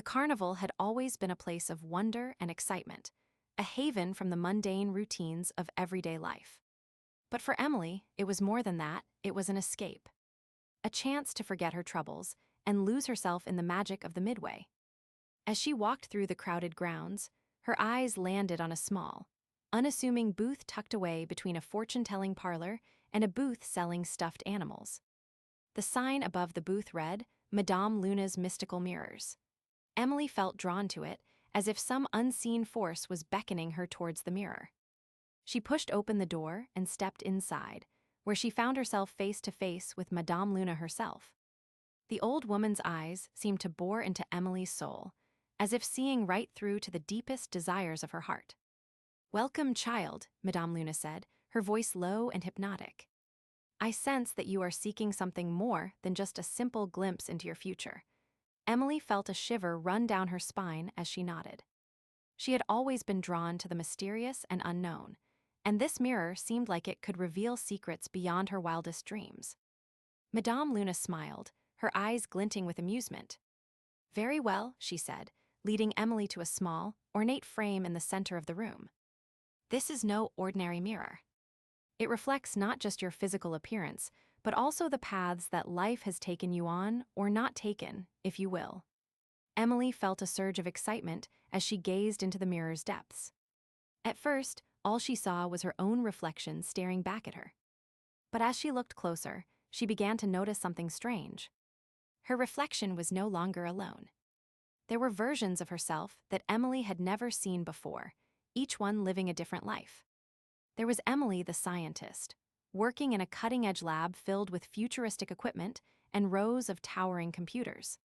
The carnival had always been a place of wonder and excitement, a haven from the mundane routines of everyday life. But for Emily, it was more than that. It was an escape. A chance to forget her troubles and lose herself in the magic of the Midway. As she walked through the crowded grounds, her eyes landed on a small, unassuming booth tucked away between a fortune-telling parlor and a booth selling stuffed animals. The sign above the booth read, Madame Luna's Mystical Mirrors. Emily felt drawn to it, as if some unseen force was beckoning her towards the mirror. She pushed open the door and stepped inside, where she found herself face to face with Madame Luna herself. The old woman's eyes seemed to bore into Emily's soul, as if seeing right through to the deepest desires of her heart. "Welcome, child," Madame Luna said, her voice low and hypnotic. "I sense that you are seeking something more than just a simple glimpse into your future." Emily felt a shiver run down her spine as she nodded. She had always been drawn to the mysterious and unknown, and this mirror seemed like it could reveal secrets beyond her wildest dreams. Madame Luna smiled, her eyes glinting with amusement. "Very well," she said, leading Emily to a small, ornate frame in the center of the room. "This is no ordinary mirror. It reflects not just your physical appearance, but also the paths that life has taken you on, or not taken, if you will." Emily felt a surge of excitement as she gazed into the mirror's depths. At first, all she saw was her own reflection staring back at her. But as she looked closer, she began to notice something strange. Her reflection was no longer alone. There were versions of herself that Emily had never seen before, each one living a different life. There was Emily the scientist, working in a cutting-edge lab filled with futuristic equipment and rows of towering computers.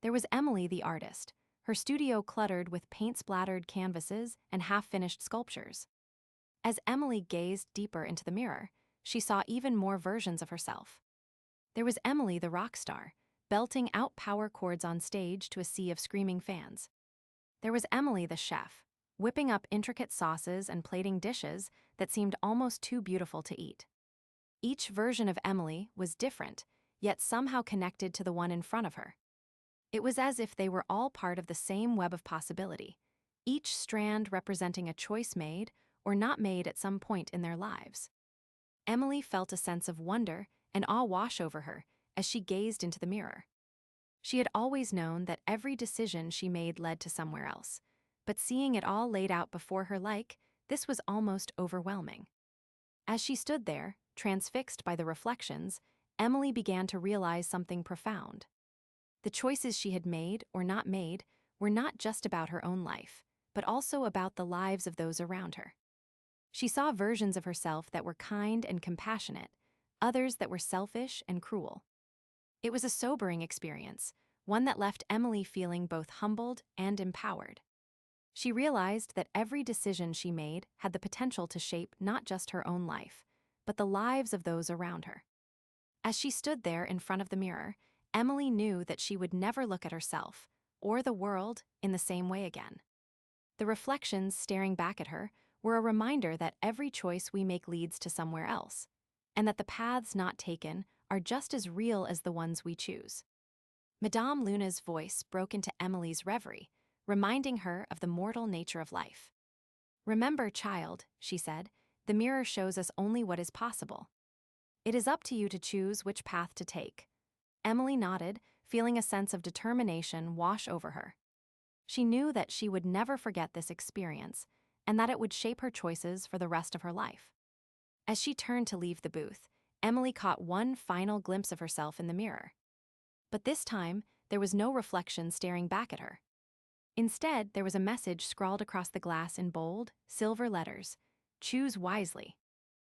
There was Emily the artist, her studio cluttered with paint-splattered canvases and half-finished sculptures. As Emily gazed deeper into the mirror, she saw even more versions of herself. There was Emily the rock star, belting out power chords on stage to a sea of screaming fans. There was Emily the chef, whipping up intricate sauces and plating dishes that seemed almost too beautiful to eat. Each version of Emily was different, yet somehow connected to the one in front of her. It was as if they were all part of the same web of possibility, each strand representing a choice made or not made at some point in their lives. Emily felt a sense of wonder and awe wash over her as she gazed into the mirror. She had always known that every decision she made led to somewhere else, but seeing it all laid out before her this was almost overwhelming. As she stood there, transfixed by the reflections, Emily began to realize something profound. The choices she had made or not made were not just about her own life, but also about the lives of those around her. She saw versions of herself that were kind and compassionate, others that were selfish and cruel. It was a sobering experience, one that left Emily feeling both humbled and empowered. She realized that every decision she made had the potential to shape not just her own life, but the lives of those around her. As she stood there in front of the mirror, Emily knew that she would never look at herself, or the world, in the same way again. The reflections staring back at her were a reminder that every choice we make leads to somewhere else, and that the paths not taken are just as real as the ones we choose. Madame Luna's voice broke into Emily's reverie, reminding her of the mortal nature of life. "Remember, child," she said, "the mirror shows us only what is possible. It is up to you to choose which path to take." Emily nodded, feeling a sense of determination wash over her. She knew that she would never forget this experience, and that it would shape her choices for the rest of her life. As she turned to leave the booth, Emily caught one final glimpse of herself in the mirror. But this time, there was no reflection staring back at her. Instead, there was a message scrawled across the glass in bold, silver letters: "Choose wisely."